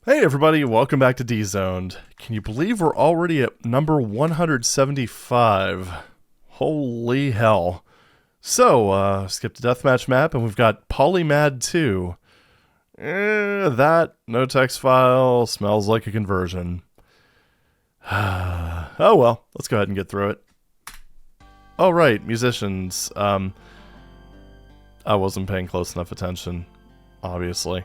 Hey everybody, welcome back to D-Zoned. Can you believe we're already at number 175? Holy hell. So, skip the deathmatch map and we've got POLYMAD2. That no text file smells like a conversion. Oh well, let's go ahead and get through it. Oh right, musicians. I wasn't paying close enough attention, obviously.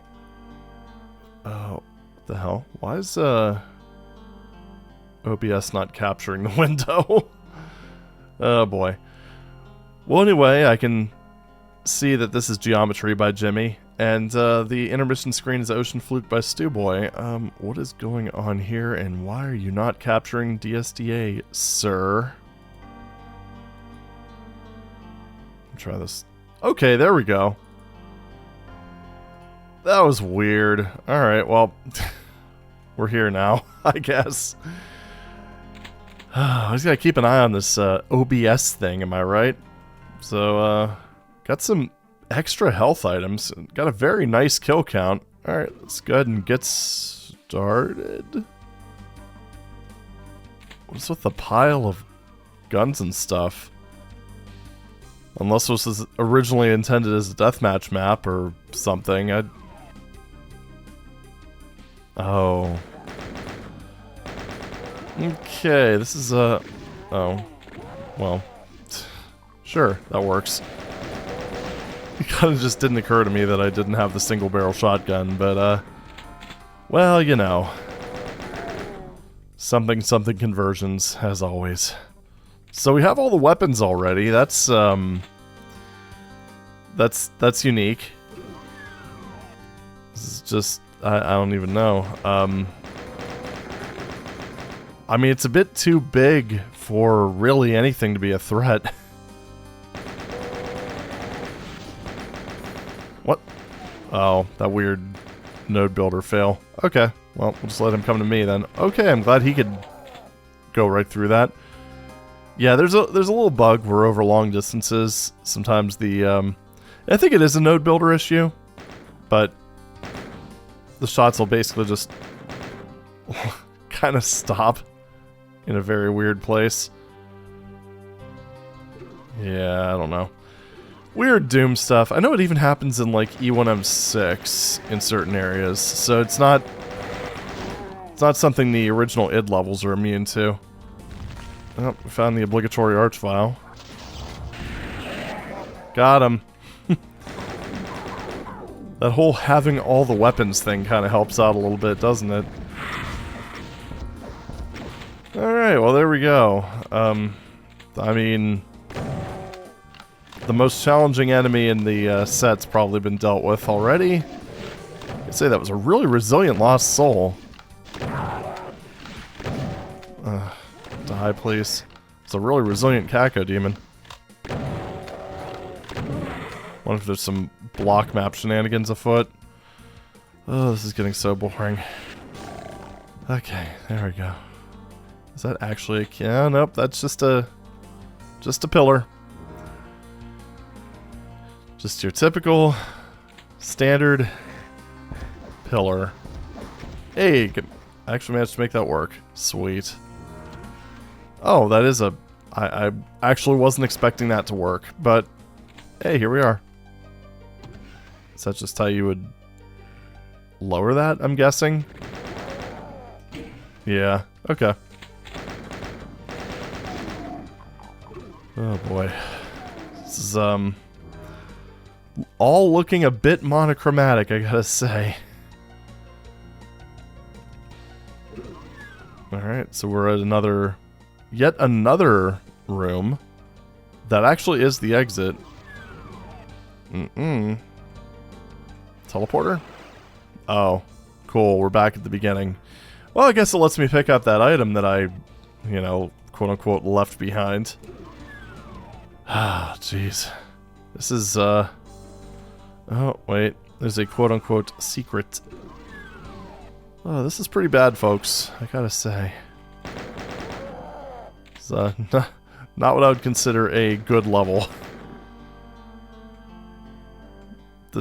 Oh. The hell? Why is OBS not capturing the window? Oh boy. Well, anyway, I can see that this is Geometry by Jimmy, and the intermission screen is Ocean Flute by Stewboy. What is going on here, and why are you not capturing DSDA, sir? Try this. Okay, there we go. That was weird. Alright, well, we're here now, I guess. I just gotta keep an eye on this OBS thing, am I right? So, got some extra health items. Got a very nice kill count. Alright, let's go ahead and get started. What's with the pile of guns and stuff? Unless this was originally intended as a deathmatch map or something, Oh. Okay, this is oh. Well. Sure, that works. It kind of just didn't occur to me that I didn't have the single barrel shotgun, but, well, you know. Something conversions, as always. So we have all the weapons already, that's unique. This is just... I don't even know. I mean, it's a bit too big for really anything to be a threat. What? Oh, that weird node builder fail. Okay, well, we'll just let him come to me then. Okay, I'm glad he could go right through that. Yeah, there's a little bug where over long distances, sometimes the, I think it is a node builder issue, but the shots will basically just kind of stop in a very weird place. Yeah, I don't know. Weird Doom stuff. I know it even happens in like E1M6 in certain areas, so it's not something the original id levels are immune to. Oh, we found the obligatory arch file. Got him. That whole having all the weapons thing kind of helps out a little bit, doesn't it? Alright, well there we go. I mean... the most challenging enemy in the set's probably been dealt with already. I'd say that was a really resilient lost soul. Die, please. It's a really resilient Caco demon. Wonder if there's some block map shenanigans afoot. Oh, this is getting so boring. Okay, there we go. Is that actually a... yeah, nope, that's just a pillar. Just your typical, standard pillar. Hey, I actually managed to make that work. Sweet. Oh, that is a... I actually wasn't expecting that to work, but hey, here we are. Is that just how you would lower that, I'm guessing? Yeah, okay. Oh boy. This is, all looking a bit monochromatic, I gotta say. Alright, so we're at yet another room. That actually is the exit. Teleporter? Oh, cool, we're back at the beginning. Well, I guess it lets me pick up that item that I, you know, quote-unquote left behind. Ah, jeez. This is, oh, wait. There's a quote-unquote secret. Oh, this is pretty bad, folks. I gotta say. It's, not what I would consider a good level.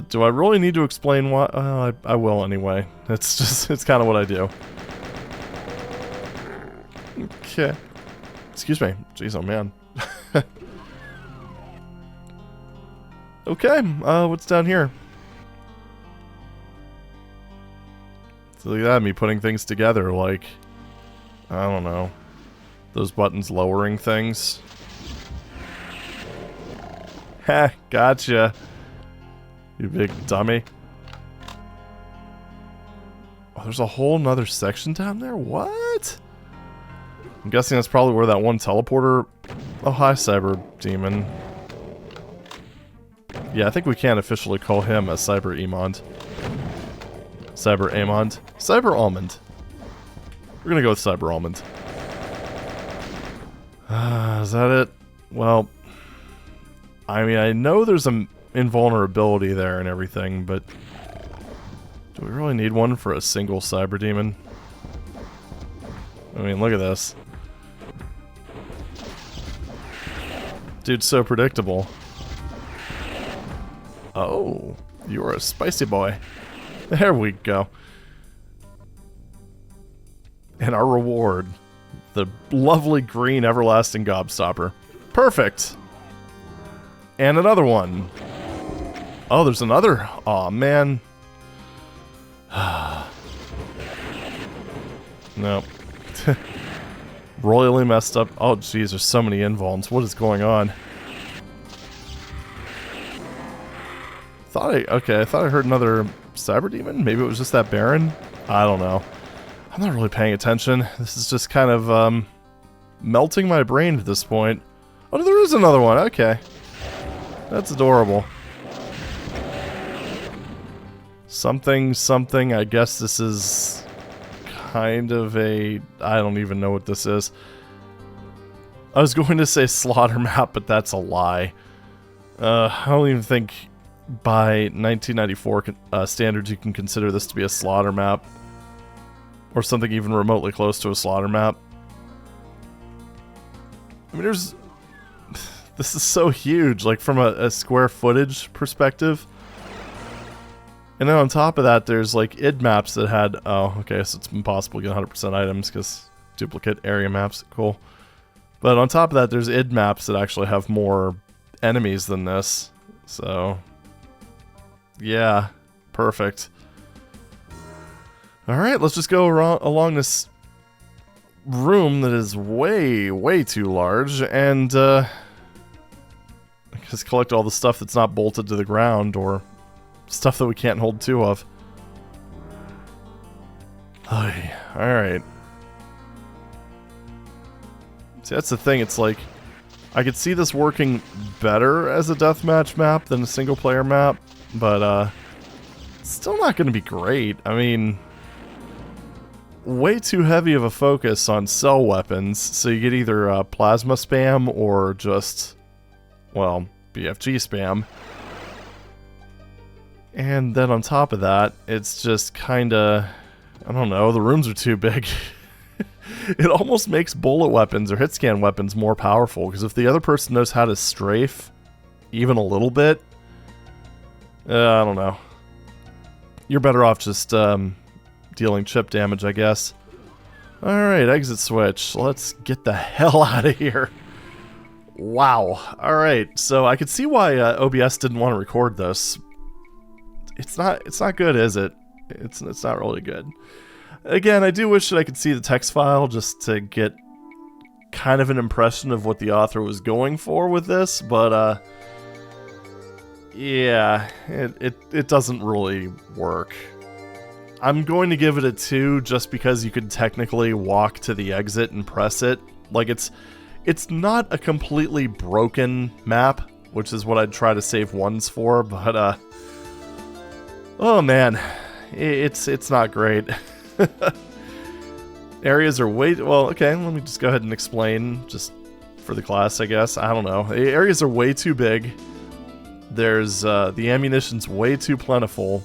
Do I really need to explain why? I will anyway. It's just, it's kind of what I do. Okay. Excuse me. Jeez, oh man. Okay, what's down here? So look at that, me putting things together, like, I don't know. Those buttons lowering things. Ha, gotcha. You big dummy. Oh, there's a whole nother section down there? What? I'm guessing that's probably where that one teleporter... Oh, hi, Cyber Demon. Yeah, I think we can officially call him a Cyber Emond. Cyber Amond. Cyber Almond. We're gonna go with Cyber Almond. Is that it? Well, I mean, I know there's an invulnerability there and everything, but do we really need one for a single Cyber Demon? I mean, look at this. Dude's so predictable. Oh, you're a spicy boy. There we go. And our reward, the lovely green everlasting gobstopper. Perfect. And another one. Oh, there's another. Aw, man. Nope. Royally messed up. Oh, jeez, there's so many invulns. What is going on? Okay, I thought I heard another Cyber Demon? Maybe it was just that Baron? I don't know. I'm not really paying attention. This is just kind of, melting my brain at this point. Oh, there is another one. Okay. That's adorable. Something, I guess this is kind of a... I don't even know what this is. I was going to say slaughter map, but that's a lie. I don't even think... by 1994 standards, you can consider this to be a slaughter map. Or something even remotely close to a slaughter map. I mean, there's... This is so huge, like from a square footage perspective. And then on top of that, there's like id maps that had... Oh, okay, so it's impossible to get 100% items because duplicate area maps, cool. But on top of that, there's id maps that actually have more enemies than this. So... yeah, perfect. Alright, let's just go along this room that is way, way too large, and just collect all the stuff that's not bolted to the ground, or stuff that we can't hold two of. Alright. See, that's the thing, it's like, I could see this working better as a deathmatch map than a single-player map, but, still not going to be great. I mean, way too heavy of a focus on cell weapons, so you get either plasma spam or just, well, BFG spam. And then on top of that, it's just kinda, I don't know, the rooms are too big. It almost makes bullet weapons or hit scan weapons more powerful, because if the other person knows how to strafe even a little bit, I don't know. You're better off just dealing chip damage, I guess. Alright, exit switch. Let's get the hell out of here. Wow. Alright, so I could see why OBS didn't want to record this. It's not good, is it? It's not really good. Again, I do wish that I could see the text file just to get kind of an impression of what the author was going for with this, but yeah, it doesn't really work. I'm going to give it a 2 just because you could technically walk to the exit and press it. Like, it's not a completely broken map, which is what I'd try to save 1s for, but oh man, it's not great. Areas are way... Well, okay, let me just go ahead and explain, just for the class, I guess. I don't know. The areas are way too big. There's, the ammunition's way too plentiful.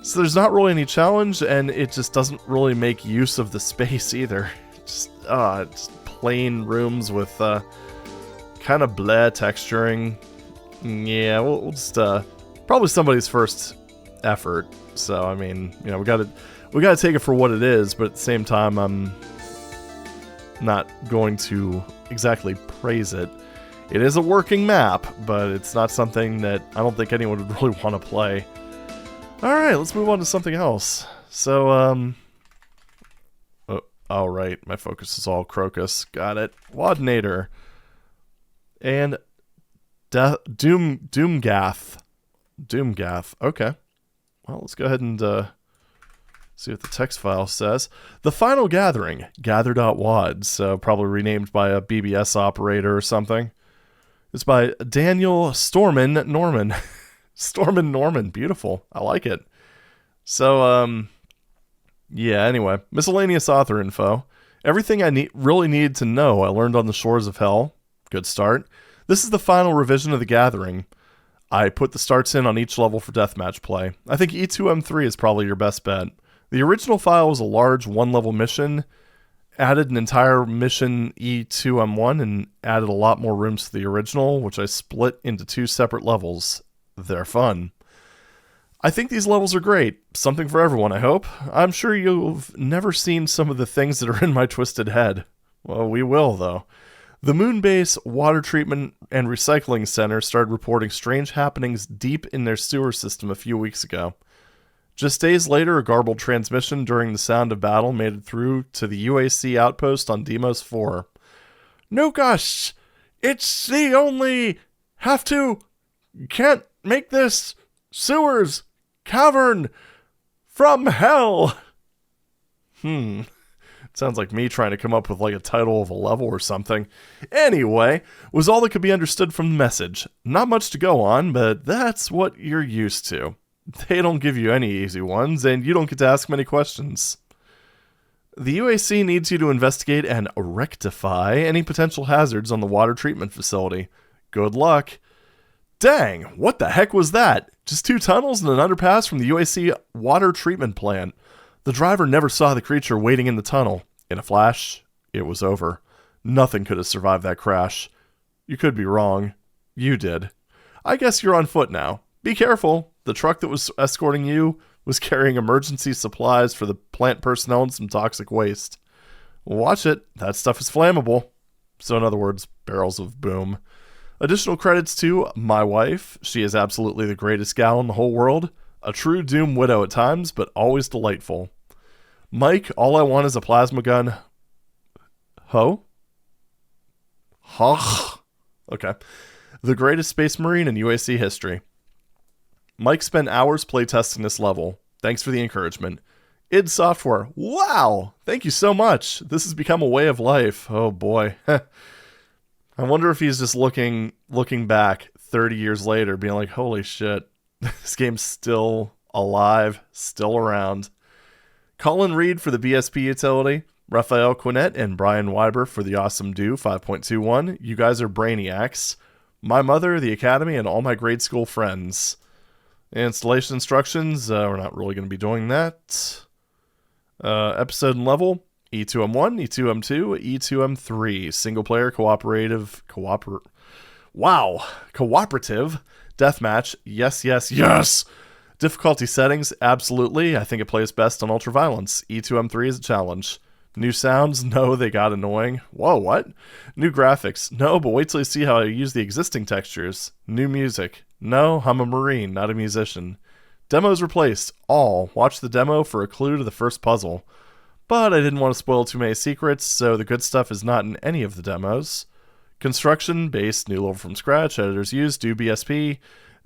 So there's not really any challenge, and it just doesn't really make use of the space either. Just plain rooms with, kind of bleh texturing. Yeah, we'll just, probably somebody's first effort. So I mean, you know, we gotta take it for what it is, but at the same time, I'm not going to exactly praise it. It is a working map, but it's not something that I don't think anyone would really want to play. Alright, let's move on to something else. So, oh, right, my focus is all Crocus. Got it. WADnator. And DOOMGATH. DOOMGATH. Okay. Well, let's go ahead and see what the text file says. The Final Gathering. Gather.WAD. So probably renamed by a BBS operator or something. It's by Daniel Stormin Norman. Stormin Norman. Beautiful. I like it. So, yeah, anyway. Miscellaneous author info. Everything I really needed to know I learned on the shores of hell. Good start. This is the final revision of the Gathering. I put the starts in on each level for deathmatch play. I think E2M3 is probably your best bet. The original file was a large one-level mission, added an entire mission E2M1, and added a lot more rooms to the original, which I split into 2 separate levels. They're fun. I think these levels are great. Something for everyone, I hope. I'm sure you've never seen some of the things that are in my twisted head. Well, we will, though. The Moonbase Water Treatment and Recycling Center started reporting strange happenings deep in their sewer system a few weeks ago. Just days later, a garbled transmission during the sound of battle made it through to the UAC outpost on Demos 4. Nukas! It's the only... Can't make this... Sewers! Cavern! From hell! Sounds like me trying to come up with like a title of a level or something. Anyway, was all that could be understood from the message. Not much to go on, but that's what you're used to. They don't give you any easy ones, and you don't get to ask many questions. The UAC needs you to investigate and rectify any potential hazards on the water treatment facility. Good luck. Dang, what the heck was that? Just 2 tunnels and an underpass from the UAC water treatment plant. The driver never saw the creature waiting in the tunnel. In a flash, it was over. Nothing could have survived that crash. You could be wrong. You did. I guess you're on foot now. Be careful. The truck that was escorting you was carrying emergency supplies for the plant personnel and some toxic waste. Watch it. That stuff is flammable. So in other words, barrels of boom. Additional credits to my wife. She is absolutely the greatest gal in the whole world. A true Doom widow at times, but always delightful. Mike, all I want is a plasma gun. Ho? Huh? Okay. The greatest space marine in UAC history. Mike spent hours playtesting this level. Thanks for the encouragement. id Software. Wow! Thank you so much. This has become a way of life. Oh boy. I wonder if he's just looking back 30 years later, being like, holy shit, this game's still alive, still around. Colin Reed for the BSP utility. Raphael Quinnett and Brian Weiber for the Awesome Do 5.21. You guys are brainiacs. My mother, the academy, and all my grade school friends. Installation instructions, we're not really going to be doing that. Episode and level, E2M1, E2M2, E2M3. Single player, cooperative, deathmatch, yes. Difficulty settings, absolutely. I think it plays best on ultraviolence. E2M3 is a challenge. New sounds, no, they got annoying. Whoa, what? New graphics, no, but wait till you see how I use the existing textures. New music, no, I'm a marine, not a musician. Demos replaced, all. Watch the demo for a clue to the first puzzle. But I didn't want to spoil too many secrets, so the good stuff is not in any of the demos. Construction, base, new level from scratch, editors used, do BSP.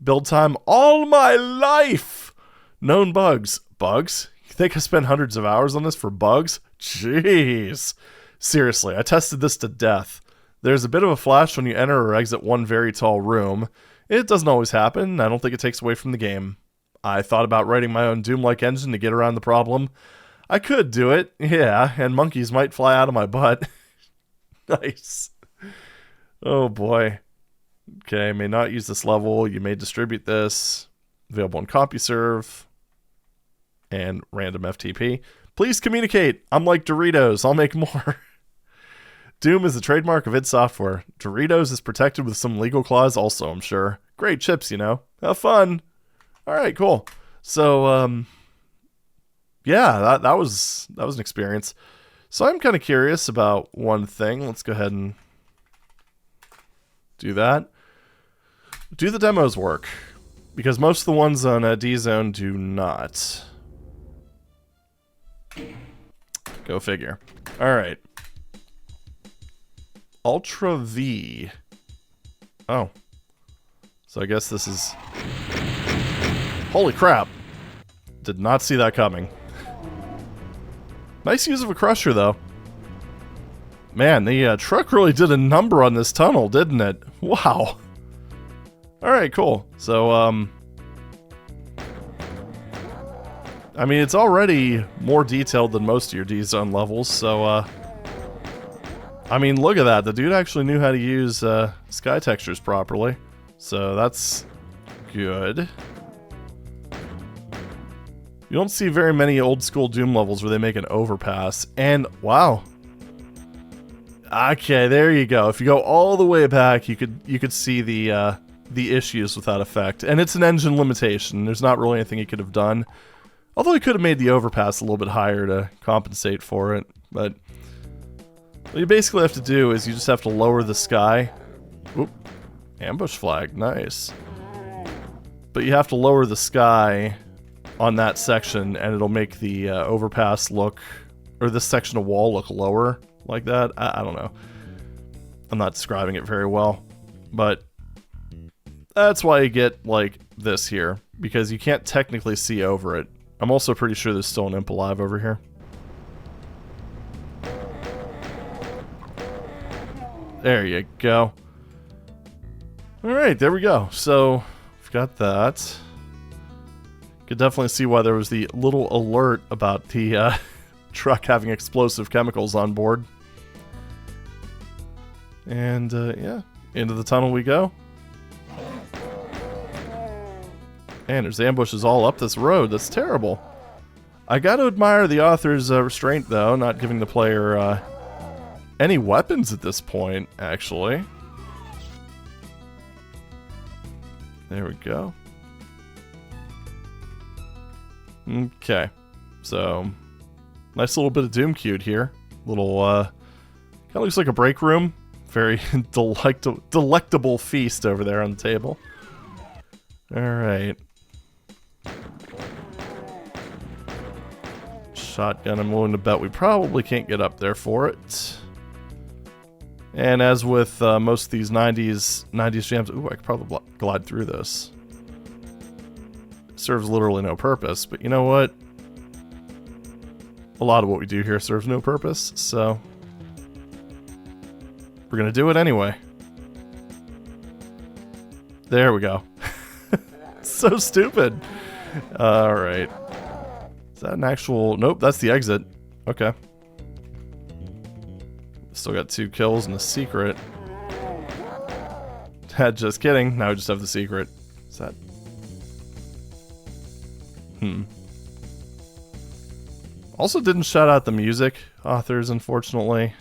Build time, all my life! Known bugs. Bugs? You think I spent hundreds of hours on this for bugs? Jeez. Seriously, I tested this to death. There's a bit of a flash when you enter or exit one very tall room. It doesn't always happen. I don't think it takes away from the game. I thought about writing my own Doom-like engine to get around the problem. I could do it, yeah, and monkeys might fly out of my butt. Nice. Oh boy. Okay, may not use this level. You may distribute this. Available on CompuServe. And random FTP. Please communicate. I'm like Doritos. I'll make more. Doom is the trademark of id Software. Doritos is protected with some legal clause also, I'm sure. Great chips, you know. Have fun. All right, cool. So, yeah, that was an experience. So I'm kind of curious about one thing. Let's go ahead and do that. Do the demos work? Because most of the ones on D-Zone do not. Go figure. All right. Ultra V. Oh. So I guess this is... Holy crap. Did not see that coming. Nice use of a crusher, though. Man, the truck really did a number on this tunnel, didn't it? Wow. Alright, cool. So, I mean, it's already more detailed than most of your D-Zone levels, so, I mean, look at that. The dude actually knew how to use sky textures properly. So that's good. You don't see very many old school Doom levels where they make an overpass. And, wow. Okay, there you go. If you go all the way back, you could see the issues with that effect. And it's an engine limitation. There's not really anything he could have done. Although he could have made the overpass a little bit higher to compensate for it. But what you basically have to do is you just have to lower the sky. Oop. Ambush flag. Nice. But you have to lower the sky on that section, and it'll make the overpass look, or this section of wall look lower like that. I don't know. I'm not describing it very well, but that's why you get like this here, because you can't technically see over it. I'm also pretty sure there's still an imp alive over here. There you go. Alright, there we go. So, we've got that. Could definitely see why there was the little alert about the truck having explosive chemicals on board. And, yeah, into the tunnel we go. Man, there's ambushes all up this road. That's terrible. I gotta admire the author's restraint, though, not giving the player any weapons at this point, actually. There we go. Okay, so nice little bit of Doom queued here. Little, kind of looks like a break room. Very delectable feast over there on the table. Alright. Shotgun, I'm willing to bet we probably can't get up there for it. And as with most of these 90s jams, ooh, I could probably glide through this. Serves literally no purpose, but you know what? A lot of what we do here serves no purpose, so we're gonna do it anyway. There we go. So stupid. Alright. Is that an actual... Nope, that's the exit. Okay. Still got 2 kills and a secret. Just kidding. Now we just have the secret. Is that... Also didn't shout out the music authors, unfortunately.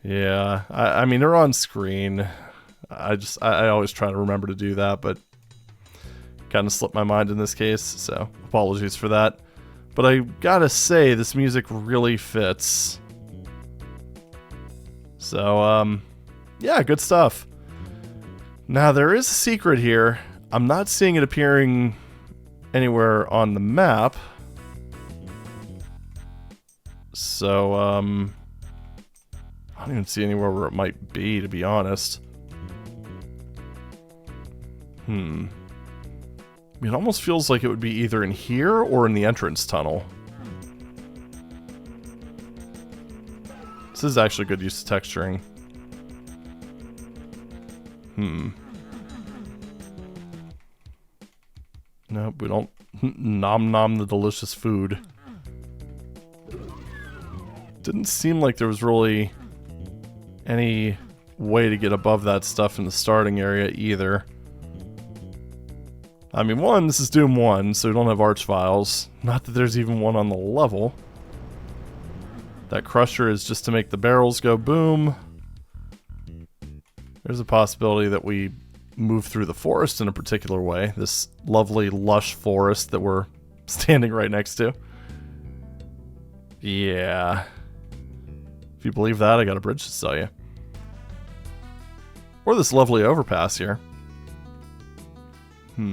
Yeah, I mean, they're on screen. I always try to remember to do that, but kind of slipped my mind in this case, so apologies for that. But I gotta say, this music really fits. So, yeah, good stuff. Now, there is a secret here. I'm not seeing it appearing anywhere on the map. So, I don't even see anywhere where it might be, to be honest. It almost feels like it would be either in here or in the entrance tunnel. This is actually good use of texturing. Nope, we don't nom nom the delicious food. Didn't seem like there was really any way to get above that stuff in the starting area either. I mean, one, this is Doom 1, so we don't have arch files. Not that there's even one on the level. That crusher is just to make the barrels go boom. There's a possibility that we move through the forest in a particular way. This lovely, lush forest that we're standing right next to. Yeah. If you believe that, I got a bridge to sell you. Or this lovely overpass here. Yeah,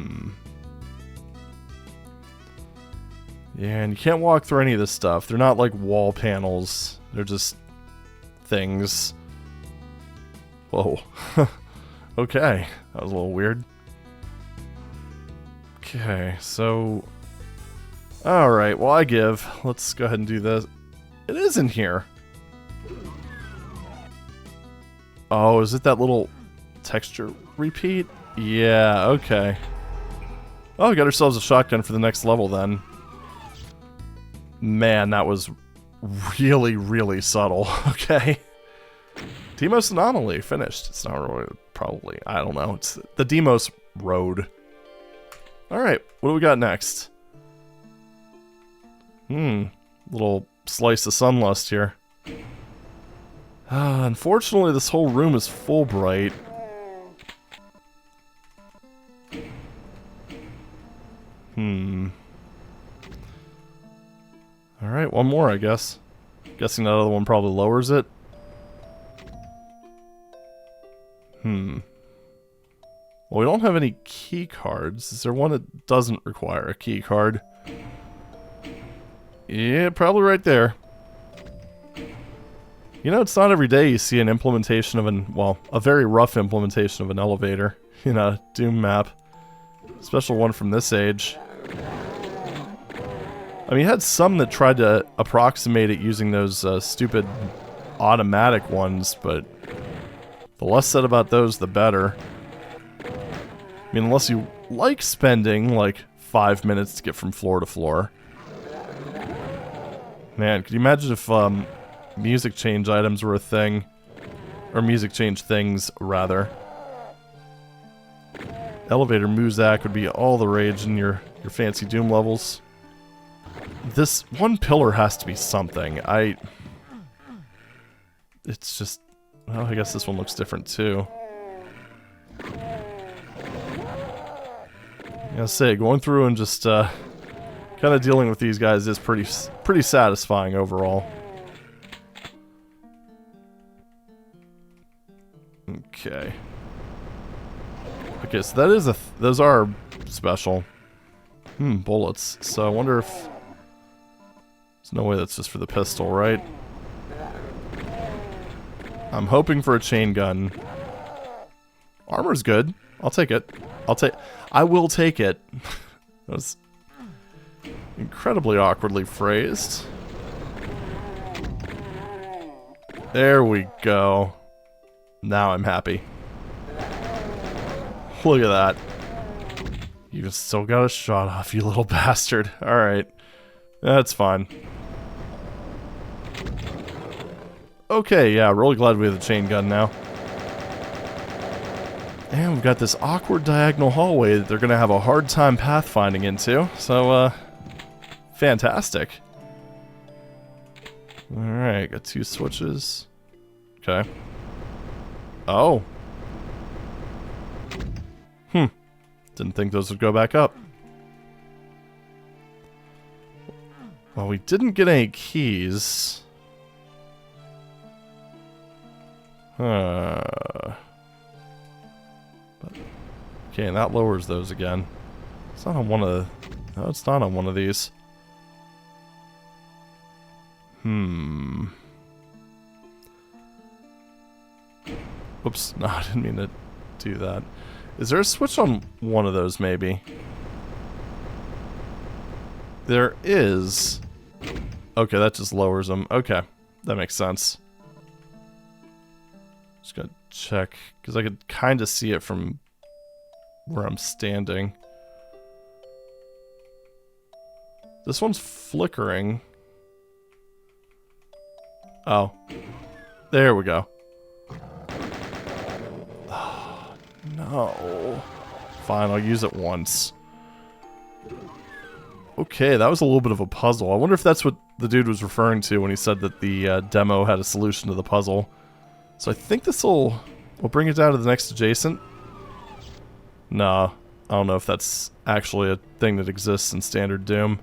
and you can't walk through any of this stuff. They're not like wall panels. They're just things. Whoa. Okay, that was a little weird. Okay, so... Alright, well I give. Let's go ahead and do this. It is in here. Oh, is it that little texture repeat? Yeah, okay. Oh, we got ourselves a shotgun for the next level then. Man, that was really, really subtle. Okay. Deimos Anomaly, finished. It's not really, probably, I don't know. It's the Deimos Road. Alright, what do we got next? Little slice of sunlust here. Unfortunately, this whole room is full bright. Alright, one more, I guess. Guessing that other one probably lowers it. Well, we don't have any key cards. Is there one that doesn't require a key card? Yeah, probably right there. You know, it's not every day you see an implementation of an, well, a very rough implementation of an elevator in a Doom map. Special one from this age. I mean, you had some that tried to approximate it using those stupid automatic ones, but the less said about those, the better. I mean, unless you like spending, like, 5 minutes to get from floor to floor. Man, could you imagine if, music change items were a thing? Or music change things, rather. Elevator Muzak would be all the rage in your fancy Doom levels. This one pillar has to be something. It's just... Well, I guess this one looks different, too. I say, going through and just, kind of dealing with these guys is pretty satisfying overall. Okay. Okay, so that is those are special. Bullets. So I wonder if... There's no way that's just for the pistol, right? I'm hoping for a chain gun. Armor's good. I'll take it. I will take it. That was incredibly awkwardly phrased. There we go. Now I'm happy. Look at that. You still got a shot off, you little bastard. Alright. That's fine. Okay, yeah, really glad we have the chain gun now. And we've got this awkward diagonal hallway that they're going to have a hard time pathfinding into. So, fantastic. Alright, got 2 switches. Okay. Oh. Didn't think those would go back up. Well, we didn't get any keys. Okay, and that lowers those again. It's not on one of the... No, it's not on one of these. Oops, no, I didn't mean to do that. Is there a switch on one of those, maybe? There is. Okay, that just lowers them. Okay, that makes sense. Just gotta check, because I could kind of see it from where I'm standing. This one's flickering. Oh. There we go. Oh, no. Fine, I'll use it once. Okay, that was a little bit of a puzzle. I wonder if that's what the dude was referring to when he said that the demo had a solution to the puzzle. So I think this will bring it down to the next adjacent. No, I don't know if that's actually a thing that exists in standard Doom.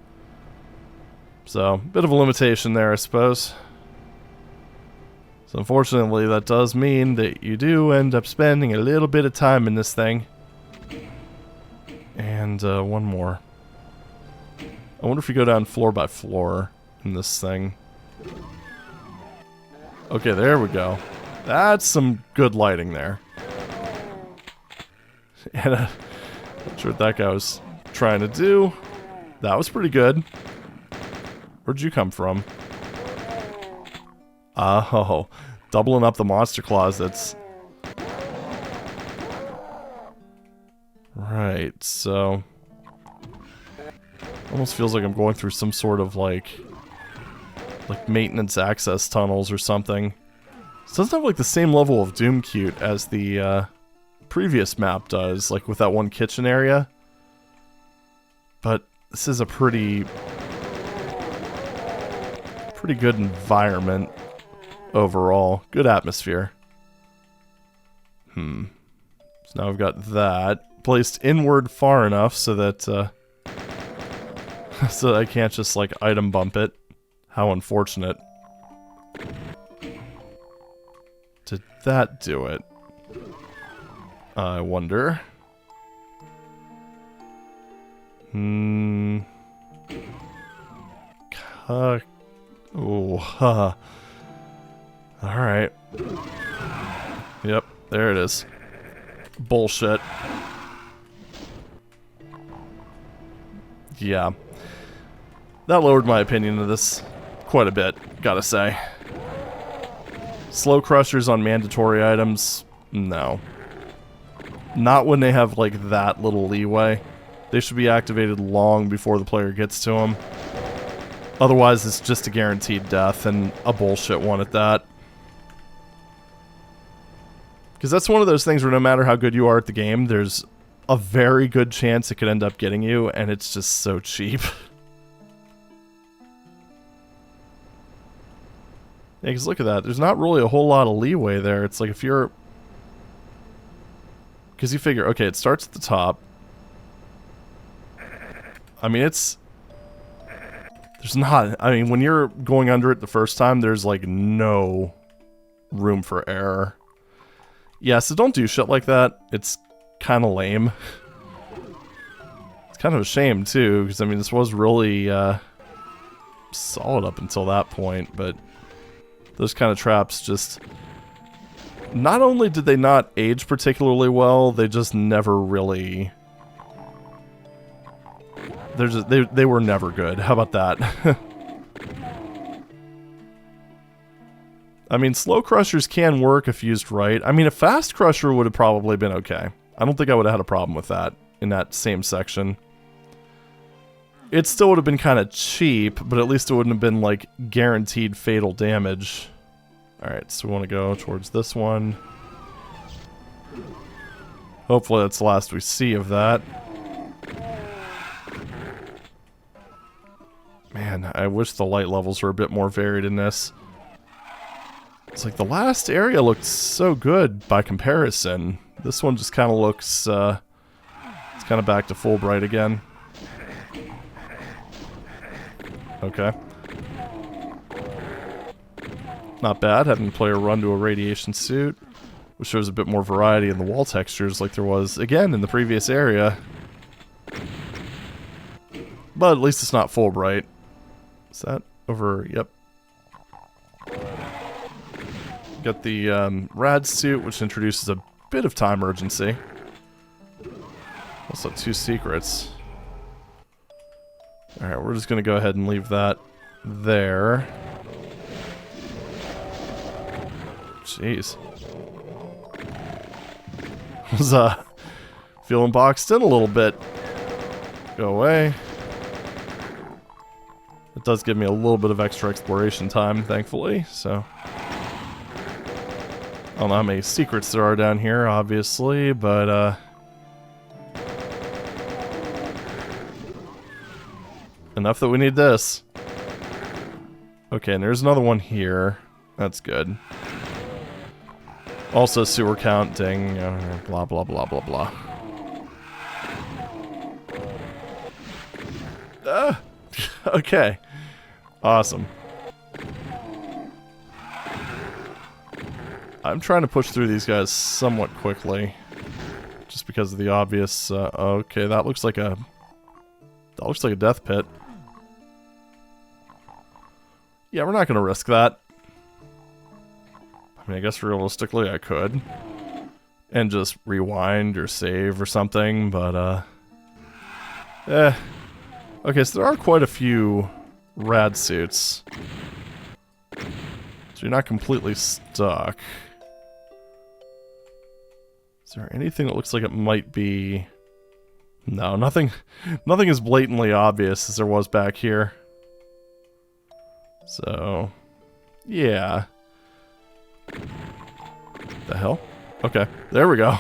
So, bit of a limitation there, I suppose. So unfortunately, that does mean that you do end up spending a little bit of time in this thing. And one more. I wonder if you go down floor by floor in this thing. Okay, there we go. That's some good lighting there. And not sure what that guy was trying to do. That was pretty good. Where'd you come from? Oh, doubling up the monster closets. Right, so... almost feels like I'm going through some sort of, like maintenance access tunnels or something. It doesn't have, like, the same level of Doomcute as the, previous map does, like, with that one kitchen area. But this is a pretty good environment overall. Good atmosphere. So now we've got that placed inward far enough so that so that I can't just like item bump it. How unfortunate. Did that do it? I wonder. Oh, haha. Alright. Yep, there it is. Bullshit. Yeah. That lowered my opinion of this quite a bit, gotta say. Slow crushers on mandatory items? No. Not when they have, like, that little leeway. They should be activated long before the player gets to them. Otherwise, it's just a guaranteed death, and a bullshit one at that. Because that's one of those things where no matter how good you are at the game, there's a very good chance it could end up getting you, and it's just so cheap. Yeah, because look at that. There's not really a whole lot of leeway there. It's like if you're... because you figure, okay, it starts at the top. I mean, it's... there's not... I mean, when you're going under it the first time, there's, like, no room for error. Yeah, so don't do shit like that. It's kind of lame. It's kind of a shame, too, because, I mean, this was really solid up until that point, but those kind of traps just... not only did they not age particularly well, they just never really... they were never good. How about that? I mean, slow crushers can work if used right. I mean, a fast crusher would have probably been okay. I don't think I would have had a problem with that in that same section. It still would have been kind of cheap, but at least it wouldn't have been, like, guaranteed fatal damage. Alright, so we want to go towards this one. Hopefully that's the last we see of that. Man, I wish the light levels were a bit more varied in this. It's like the last area looked so good by comparison. This one just kind of looks, it's kind of back to full bright again. Okay. Not bad, having the player run to a radiation suit, which shows a bit more variety in the wall textures like there was, again, in the previous area. But at least it's not full bright. Is that over? Yep. Got the WAD suit, which introduces a bit of time urgency. Also 2 secrets. Alright, we're just going to go ahead and leave that there. Jeez. Was feeling boxed in a little bit. Go away. It does give me a little bit of extra exploration time, thankfully, so... I don't know how many secrets there are down here, obviously, but, enough that we need this. Okay, and there's another one here. That's good. Also sewer count, ding, blah, blah, blah, blah, blah. Okay. Awesome. I'm trying to push through these guys somewhat quickly. Just because of the obvious... okay, that looks like a... That looks like a death pit. Yeah, we're not going to risk that. I mean, I guess realistically I could. And just rewind or save or something, but, okay, so there are quite a few rad suits. So you're not completely stuck. Is there anything that looks like it might be... No, nothing is blatantly obvious as there was back here. So, yeah. The hell? Okay, there we go.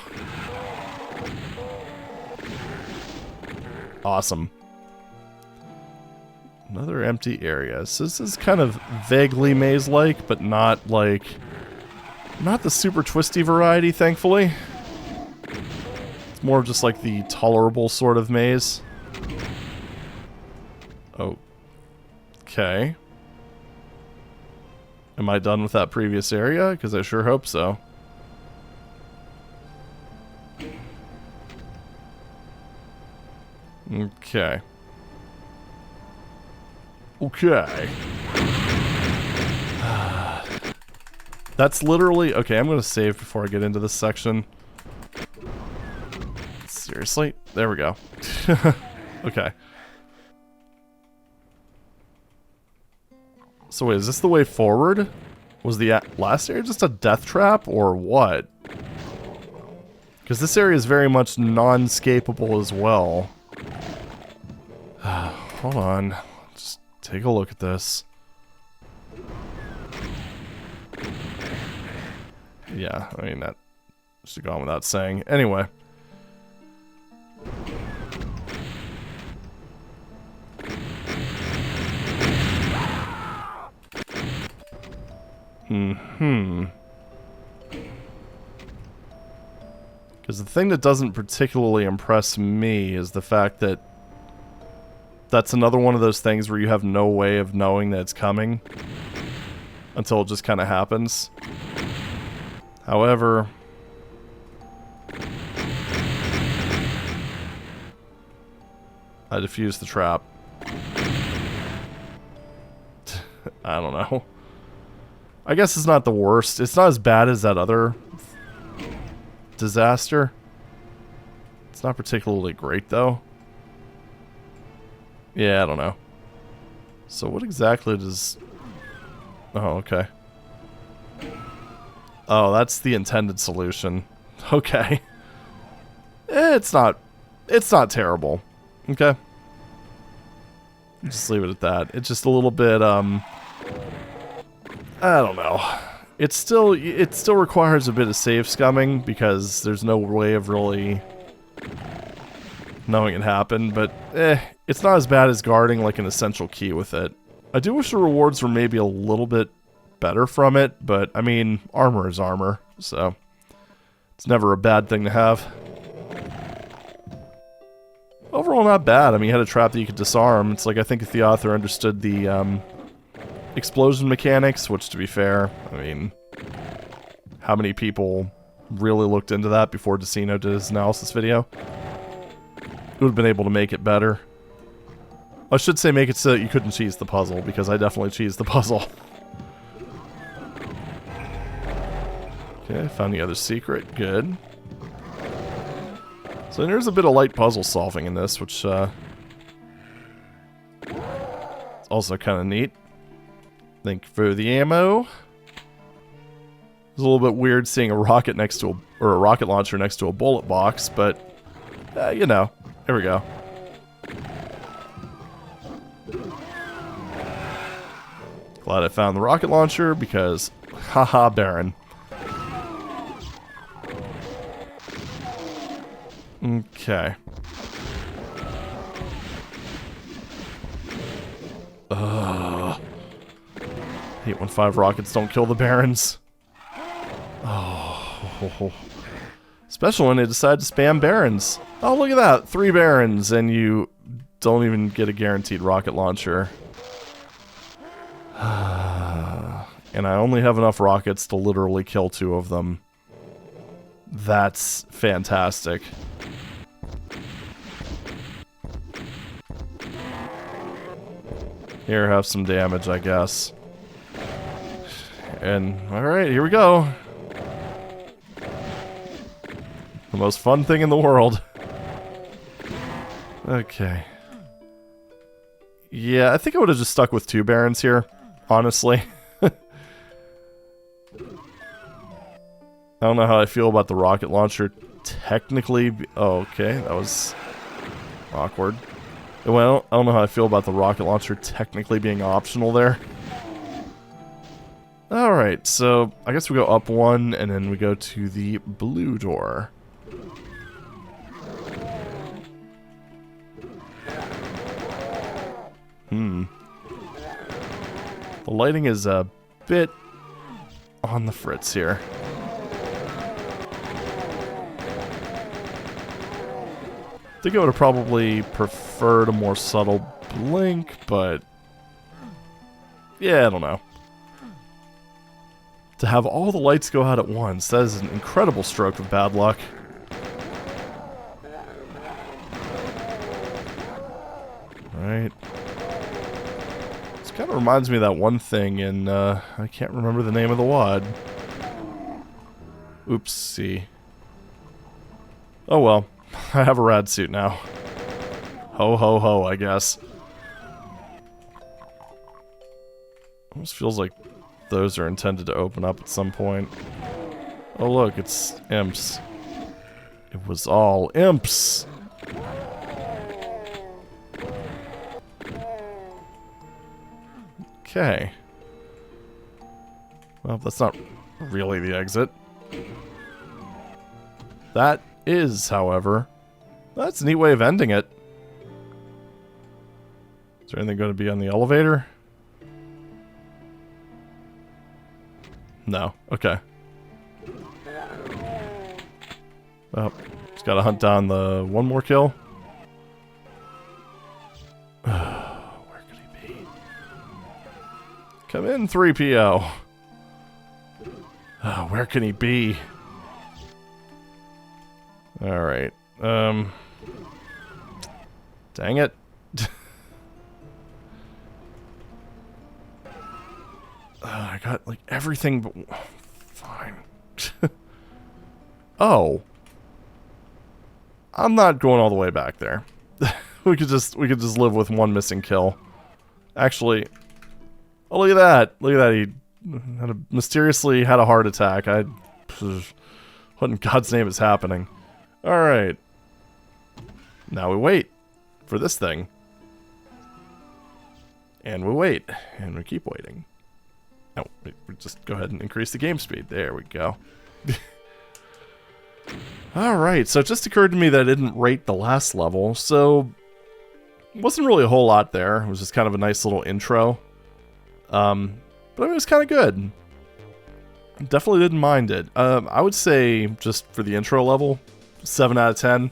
Awesome. Another empty area. So this is kind of vaguely maze-like, but not like... Not the super twisty variety, thankfully. It's more of just like the tolerable sort of maze. Okay. Am I done with that previous area? Because I sure hope so. Okay. Okay. That's literally... Okay, I'm going to save before I get into this section. Seriously? There we go. Okay. So wait, is this the way forward? Was the last area just a death trap, or what? Because this area is very much non-scapable as well. Hold on. Just take a look at this. Yeah, I mean, that should have gone without saying. Anyway. Because the thing that doesn't particularly impress me is the fact that that's another one of those things where you have no way of knowing that it's coming until it just kind of happens. However, I defused the trap. I don't know. I guess it's not the worst. It's not as bad as that other disaster. It's not particularly great, though. Yeah, I don't know. So what exactly does... Oh, okay. Oh, that's the intended solution. Okay. It's not terrible. Okay. Just leave it at that. It's just a little bit, I don't know. It still requires a bit of save scumming because there's no way of really knowing it happened, but it's not as bad as guarding like an essential key with it. I do wish the rewards were maybe a little bit better from it, but I mean, armor is armor, so it's never a bad thing to have. Overall, not bad. I mean, you had a trap that you could disarm. It's like, I think if the author understood the explosion mechanics, which, to be fair, I mean, how many people really looked into that before Decino did his analysis video? Would have been able to make it better. I should say make it so that you couldn't cheese the puzzle, because I definitely cheesed the puzzle. Okay, found the other secret. Good. So there's a bit of light puzzle solving in this, which is also kind of neat. Thank you for the ammo. It's a little bit weird seeing a rocket next to a rocket launcher next to a bullet box, but you know, there we go. Glad I found the rocket launcher because, haha, Baron. Okay. Hate when 5 rockets don't kill the Barons. Oh. Especially when they decide to spam Barons. Oh, look at that. 3 Barons, and you don't even get a guaranteed rocket launcher. And I only have enough rockets to literally kill 2 of them. That's fantastic. Here, have some damage, I guess. And, alright, here we go. The most fun thing in the world. Okay. Yeah, I think I would have just stuck with 2 Barons here, honestly. I don't know how I feel about the rocket launcher technically. Oh, okay, that was awkward. Well, I don't know how I feel about the rocket launcher technically being optional there. Alright, so I guess we go up 1 and then we go to the blue door. The lighting is a bit on the fritz here. I think I would have probably preferred a more subtle blink, but yeah, I don't know. To have all the lights go out at once, that is an incredible stroke of bad luck. Right. This kind of reminds me of that one thing in, I can't remember the name of the WAD. Oopsie. Oh well. I have a rad suit now. Ho ho ho, I guess. Almost feels like those are intended to open up at some point. Oh look, it's imps. It was all imps! Okay. Well, that's not really the exit. That is, however, that's a neat way of ending it. Is there anything going to be on the elevator? No. Okay. Well, just gotta hunt down the one more kill. Where could he be? Come in, 3PO. Where can he be? Alright. Dang it. I got, like, everything but... Fine. Oh. I'm not going all the way back there. we could just live with one missing kill. Actually... Oh, look at that! Look at that, he mysteriously had a heart attack. What in God's name is happening? Alright. Now we wait for this thing. And we wait. And we keep waiting. Oh, we just go ahead and increase the game speed. There we go. Alright, so it just occurred to me that I didn't rate the last level, so... wasn't really a whole lot there. It was just kind of a nice little intro. But I mean, it was kind of good. Definitely didn't mind it. I would say, just for the intro level, 7 out of 10.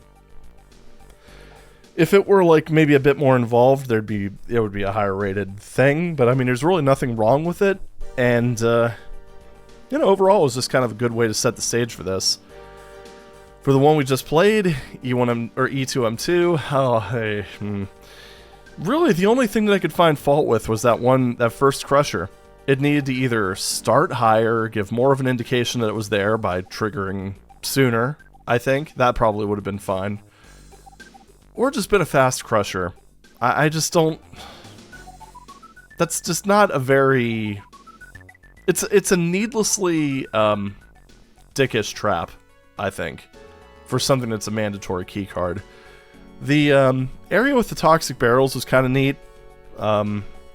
If it were, like, maybe a bit more involved, it would be a higher rated thing. But, I mean, there's really nothing wrong with it. And, you know, overall, it was just kind of a good way to set the stage for this. For the one we just played, E1M, or E2M2, oh, hey, really, the only thing that I could find fault with was that first crusher. It needed to either start higher, give more of an indication that it was there by triggering sooner, I think. That probably would have been fine. Or just been a fast crusher. I just don't... That's just not a very... It's a needlessly, dickish trap, I think, for something that's a mandatory keycard. The, area with the toxic barrels was kind of neat.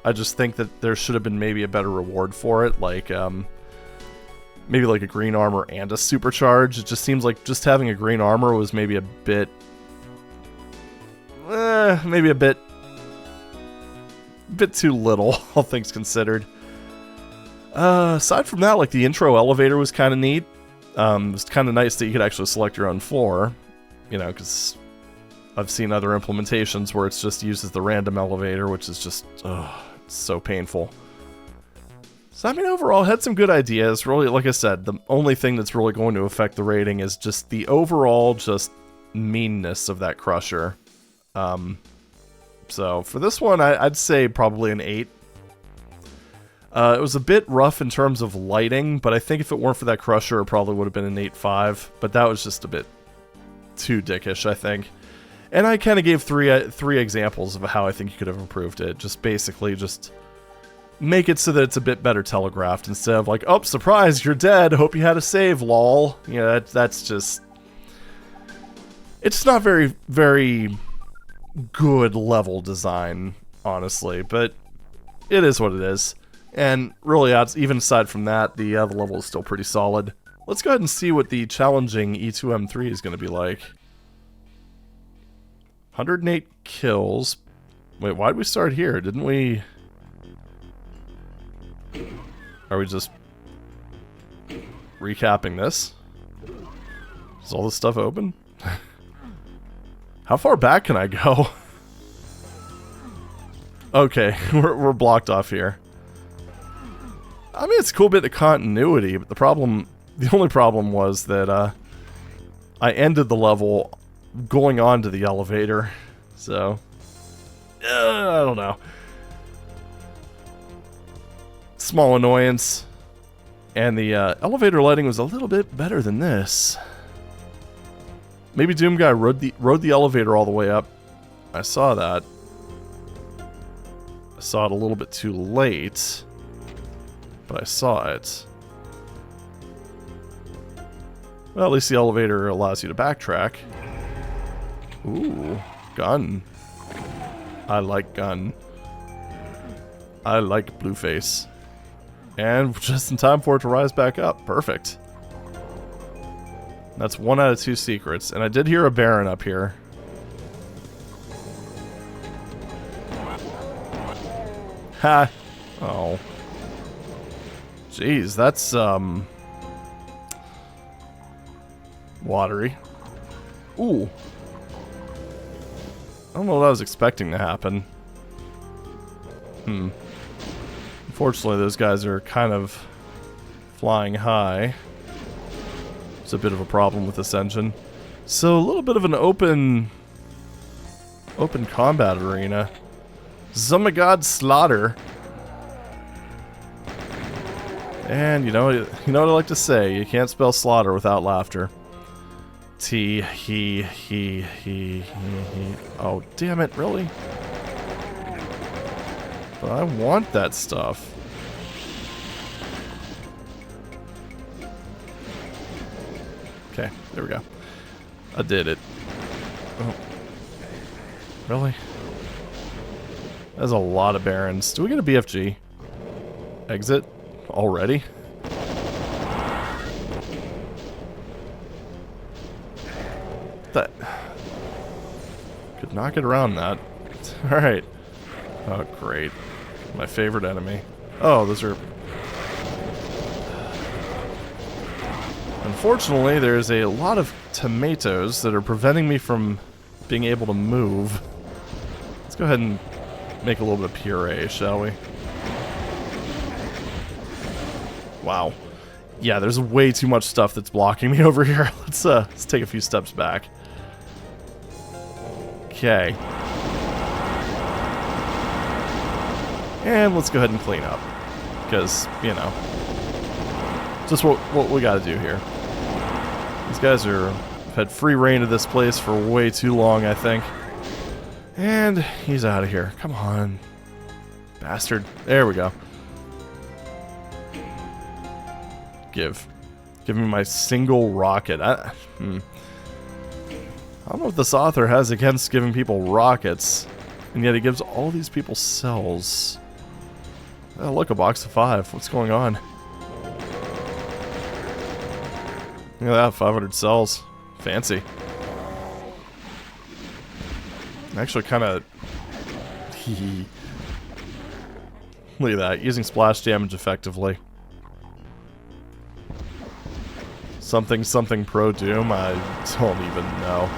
I just think that there should have been maybe a better reward for it, like, maybe like a green armor and a supercharge. It just seems like just having a green armor was maybe a bit... maybe a bit too little, all things considered. Aside from that, like, the intro elevator was kind of neat. It was kind of nice that you could actually select your own floor, you know, because I've seen other implementations where it's just uses the random elevator, which is just it's so painful. So I mean, overall, had some good ideas. Really, like I said, the only thing that's really going to affect the rating is just the overall just meanness of that crusher. So for this one, I'd say probably an 8. It was a bit rough in terms of lighting, but I think if it weren't for that crusher, it probably would have been an 8.5. But that was just a bit too dickish, I think. And I kind of gave three examples of how I think you could have improved it. Just basically just make it so that it's a bit better telegraphed instead of like, oh, surprise, you're dead. Hope you had a save, lol. You know, that's just... It's not very, very good level design, honestly, but it is what it is. And really, even aside from that, the level is still pretty solid. Let's go ahead and see what the challenging E2M3 is going to be like. 108 kills. Wait, why did we start here? Didn't we... Are we just recapping this? Is all this stuff open? How far back can I go? Okay, we're blocked off here. I mean, it's a cool bit of continuity, but the only problem was that I ended the level going on to the elevator, so I don't know. Small annoyance, and the elevator lighting was a little bit better than this. Maybe Doom Guy rode the elevator all the way up. I saw that. I saw it a little bit too late, but I saw it. Well, at least the elevator allows you to backtrack. Ooh, gun. I like gun. I like Blueface. And just in time for it to rise back up. Perfect. That's 1 out of 2 secrets. And I did hear a Baron up here. Ha! Oh. Jeez, that's, watery. Ooh. I don't know what I was expecting to happen. Unfortunately, those guys are kind of flying high. It's a bit of a problem with this engine. So, a little bit of an open combat arena. Zumagad Slaughter. And you know what I like to say, you can't spell slaughter without laughter. He. Oh, damn it, really? But I want that stuff. Okay, there we go. I did it. Oh. Really? That's a lot of Barons. Do we get a BFG? Exit? Already? That... Could not get around that. Alright. Oh, great. My favorite enemy. Oh, those are... Unfortunately, there's a lot of tomatoes that are preventing me from being able to move. Let's go ahead and make a little bit of puree, shall we? Wow. Yeah, there's way too much stuff that's blocking me over here. Let's take a few steps back. Okay. And let's go ahead and clean up. Because, you know, just what we gotta do here. These guys have had free reign of this place for way too long, I think. And he's out of here. Come on. Bastard. There we go. Give me my single rocket. I don't know what this author has against giving people rockets, and yet he gives all these people cells. Oh, look, a box of 5. What's going on? Look at that, 500 cells. Fancy. Actually, kind of... Look at that, using splash damage effectively. Something pro Doom, I don't even know.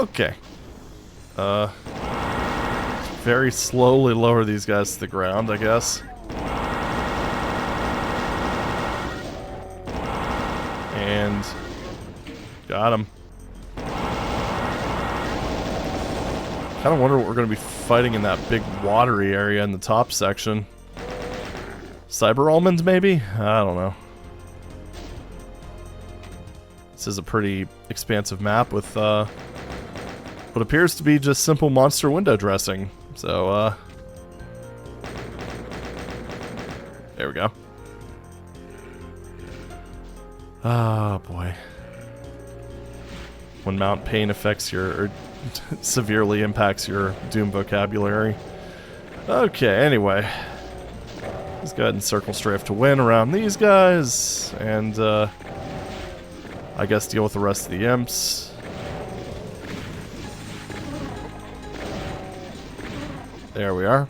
Okay. Very slowly lower these guys to the ground, I guess. And got him. Kind of wonder what we're going to be fighting in that big watery area in the top section. Cyber almonds, maybe? I don't know. This is a pretty expansive map with what appears to be just simple monster window dressing. So, there we go. Ah, boy. When Mount Pain affects your, or severely impacts your Doom vocabulary. Okay, anyway. Let's go ahead and circle strafe to win around these guys, and, I guess deal with the rest of the imps. There we are.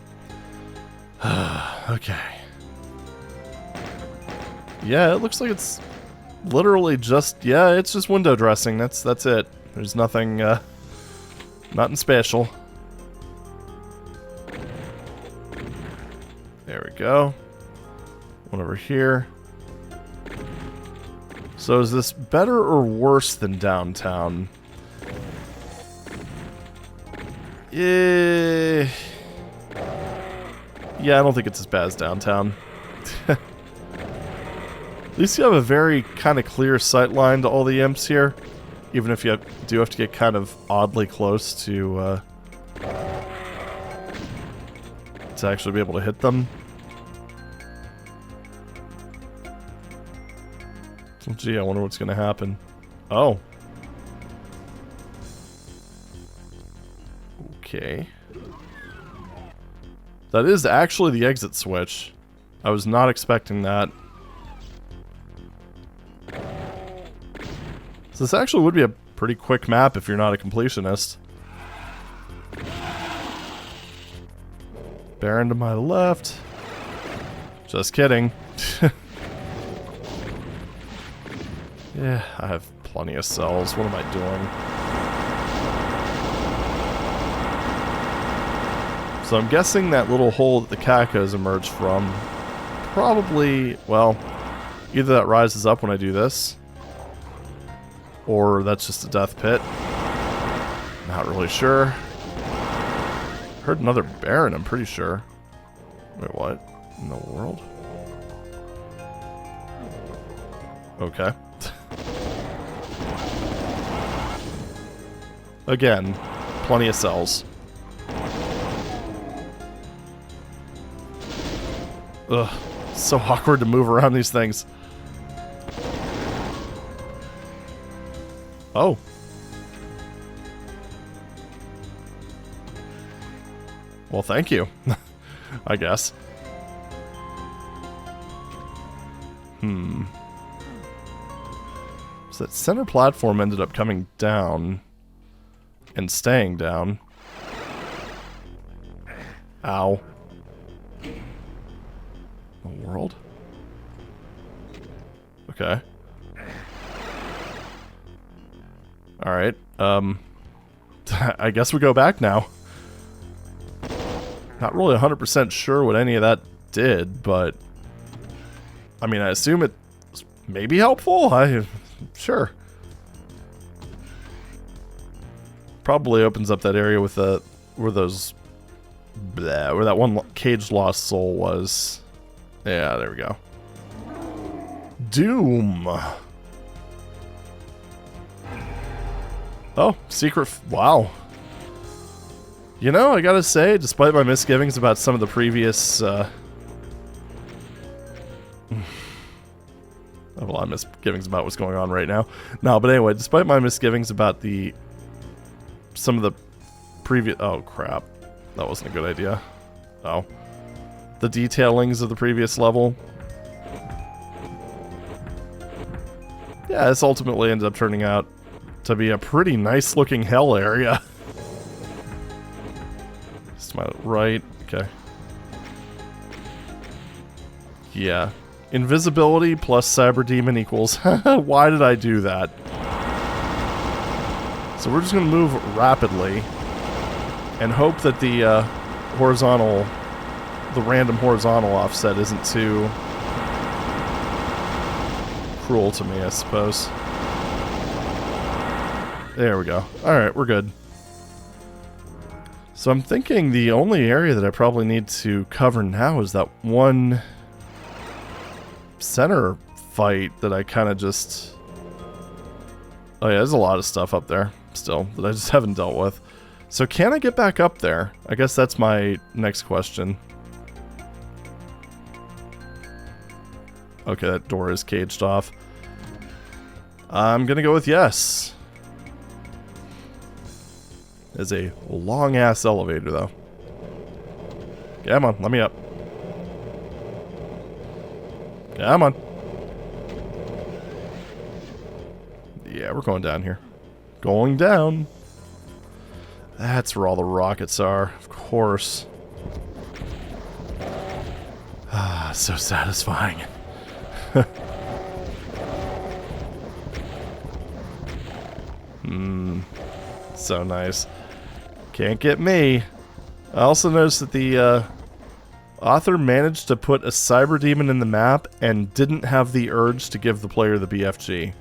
Okay. Yeah, it looks like it's literally just, yeah, it's just window dressing. That's it. There's nothing, nothing special. There we go. One over here. So is this better or worse than downtown? Yeah, I don't think it's as bad as downtown. At least you have a very kind of clear sight line to all the imps here. Even if you do have to get kind of oddly close to actually be able to hit them. So, gee, I wonder what's going to happen. Oh. Okay. That is actually the exit switch. I was not expecting that. So this actually would be a pretty quick map if you're not a completionist. Baron to my left. Just kidding. Yeah, I have plenty of cells. What am I doing? So I'm guessing that little hole that the cacos emerged from probably, well, either that rises up when I do this, or that's just a death pit. Not really sure. Heard another Baron, I'm pretty sure. Wait, what in the world? Okay. Again, plenty of cells. Ugh, so awkward to move around these things. Oh. Well, thank you. I guess. So that center platform ended up coming down and staying down. Ow. The world? Okay. Alright, I guess we go back now. Not really 100% sure what any of that did, but I mean, I assume it may be helpful? Sure. Probably opens up that area with the, where those, bleh, where that one caged lost soul was. Yeah, there we go. Doom. Oh, secret, wow. You know, I gotta say, despite my misgivings about some of the previous, I have a lot of misgivings about what's going on right now. No, but anyway, despite my misgivings about some of the previous, oh crap, that wasn't a good idea. Oh. The detailings of the previous level. Yeah, this ultimately ended up turning out to be a pretty nice looking hell area. To my right, okay. Yeah. Invisibility plus Cyber Demon equals. Why did I do that? So we're just going to move rapidly and hope that the random horizontal offset isn't too cruel to me, I suppose. There we go. Alright, we're good. So I'm thinking the only area that I probably need to cover now is that one center fight that I kind of just... Oh yeah, there's a lot of stuff up there still that I just haven't dealt with. So can I get back up there? I guess that's my next question. Okay, that door is caged off. I'm gonna go with yes. There's a long-ass elevator, though. Come on, let me up. Come on. Yeah, we're going down here. Going down. That's where all the rockets are, of course. Ah, so satisfying. So nice. Can't get me. I also noticed that the author managed to put a cyber demon in the map and didn't have the urge to give the player the BFG.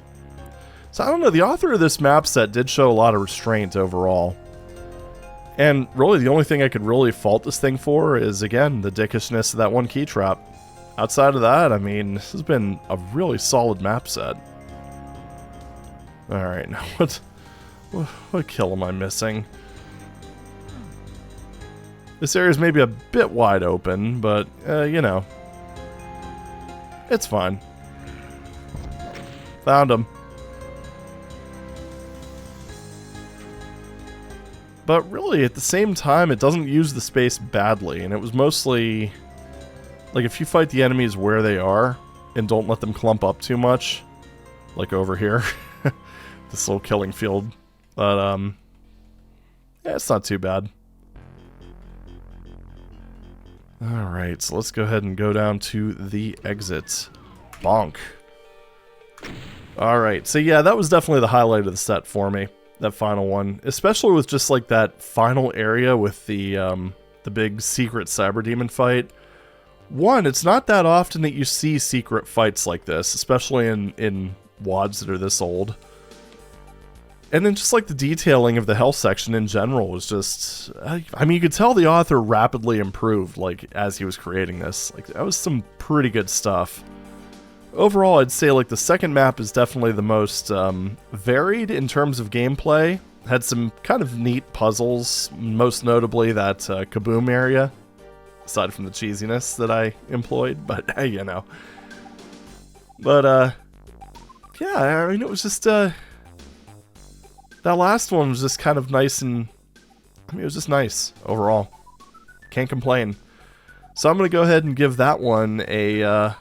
So I don't know, the author of this map set did show a lot of restraint overall. And really the only thing I could really fault this thing for is, again, the dickishness of that one key trap. Outside of that, I mean, this has been a really solid map set. Alright, now what kill am I missing? This area is maybe a bit wide open, but, you know. It's fine. Found him. But really, at the same time, it doesn't use the space badly, and it was mostly... Like, if you fight the enemies where they are, and don't let them clump up too much, like over here, this little killing field, but, yeah, it's not too bad. Alright, so let's go ahead and go down to the exit. Bonk. Alright, so yeah, that was definitely the highlight of the set for me, that final one. Especially with just, like, that final area with the big secret cyber demon fight. One, it's not that often that you see secret fights like this, especially in WADs that are this old. And then just like the detailing of the health section in general was just... I mean, you could tell the author rapidly improved, like, as he was creating this. Like, that was some pretty good stuff. Overall, I'd say, like, the second map is definitely the most varied in terms of gameplay. Had some kind of neat puzzles, most notably that Kaboom area. Aside from the cheesiness that I employed, but hey, you know. But, yeah, I mean, it was just, that last one was just kind of nice and, I mean, it was just nice overall. Can't complain. So I'm going to go ahead and give that one a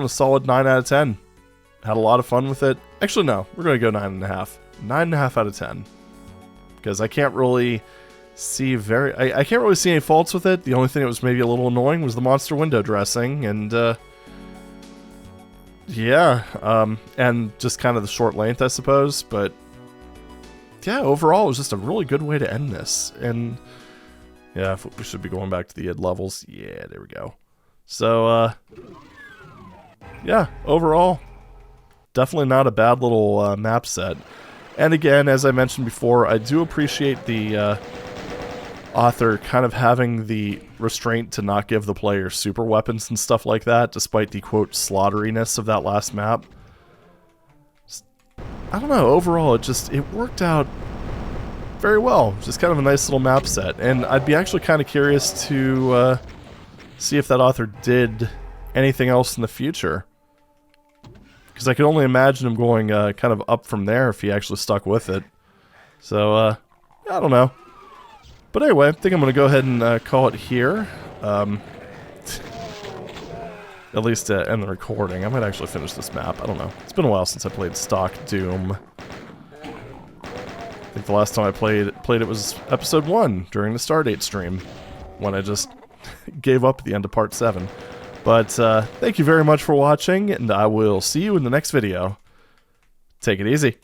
solid 9 out of 10. Had a lot of fun with it. Actually, no, we're going to go 9.5. 9.5 out of 10. Because I can't really... I can't really see any faults with it. The only thing that was maybe a little annoying was the monster window dressing, and yeah, and just kind of the short length, I suppose. But yeah, overall, it was just a really good way to end this. And yeah, we should be going back to the id levels. Yeah, there we go. So yeah, overall, definitely not a bad little map set. And again, as I mentioned before, I do appreciate the author kind of having the restraint to not give the player super weapons and stuff like that, despite the, quote, slaughteriness of that last map. I don't know, overall, it worked out very well. Just kind of a nice little map set. And I'd be actually kind of curious to see if that author did anything else in the future. Because I could only imagine him going kind of up from there if he actually stuck with it. So, I don't know. But anyway, I think I'm going to go ahead and call it here. At least end the recording. I might actually finish this map. I don't know. It's been a while since I played stock Doom. I think the last time I played it was episode 1 during the Stardate stream, when I just gave up at the end of part 7. But thank you very much for watching, and I will see you in the next video. Take it easy.